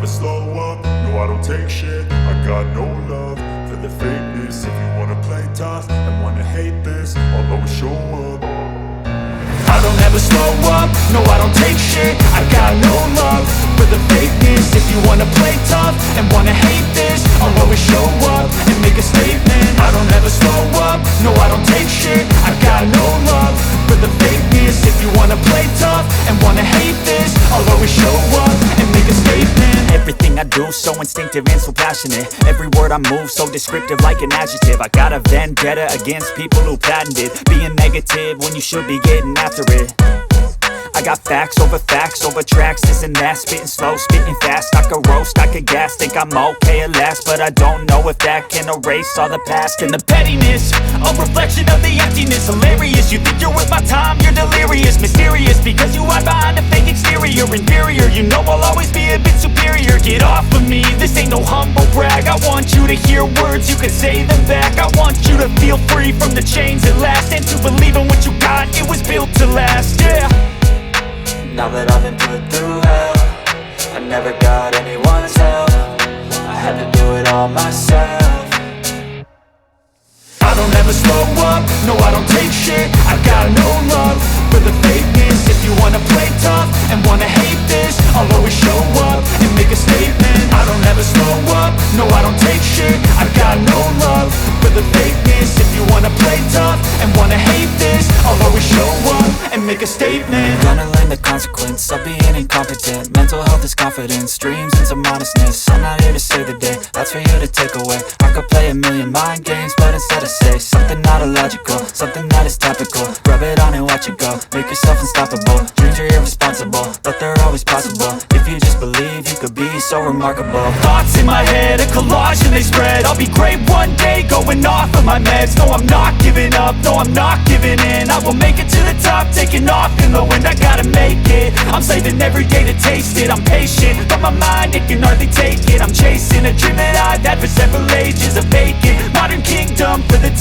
slow up, no I don't take shit. I got no love for the fakeness. If you wanna play tough and wanna hate this, I'll always show up. I don't ever slow up, no I don't take shit. I got no love for the fakeness. If you wanna play tough and wanna hate this, I'll always show up and make a statement. I don't ever slow up, no I don't take shit. I got no love for the fakeness. If you wanna play tough and wanna hate this, I'll always show up and make a statement. Everything I do so instinctive and so passionate. Every word I move so descriptive like an adjective. I got a vendetta against people who patented being negative when you should be getting after it. I got facts over tracks, this and that. Spitting slow, spitting fast, I could roast, I could gas. Think I'm okay at last, but I don't know if that can erase all the past. And the pettiness, a reflection of the emptiness. Hilarious, you think you're worth my time, you're delirious. Mysterious, because you hide behind a fake exterior. Inferior, you know I'll always be a bit superior. Get off of me, this ain't no humble brag. I want you to hear words, you can say them back. I want you to feel free from the chains at last, and to believe in what you got, it was built to last, yeah. Now that I've been put through hell, I never got anyone's help. I had to do it all myself. I don't ever slow up, no I don't take shit. I got no love for the fakeness. If you wanna play tough and wanna hate this, I'll always show up and make a statement. I don't ever slow up, no I don't take shit. I got no love for the fakeness. If you wanna play tough and wanna hate this, I'll always show up and make a statement. Gonna learn the consequence of being incompetent. Mental health is confidence, dreams and some honestness. I'm not here to save the day, that's for you to take away. I could play a million mind games, but instead I say something not illogical, something that is topical. Rub it on and watch it go, make yourself unstoppable. Dreams are irresponsible, but they're always possible. If you just believe, you could be so remarkable. Thoughts in my head, a collage and they spread. I'll be great one day, going off of my meds. No, I'm not giving up, no, I'm not giving in. I will make it to the top, taking off in the wind. I gotta make it, I'm saving every day to taste it. I'm patient, but my mind, it can hardly take it. I'm chasing a dream that I've had for several ages. A vacant modern kingdom for the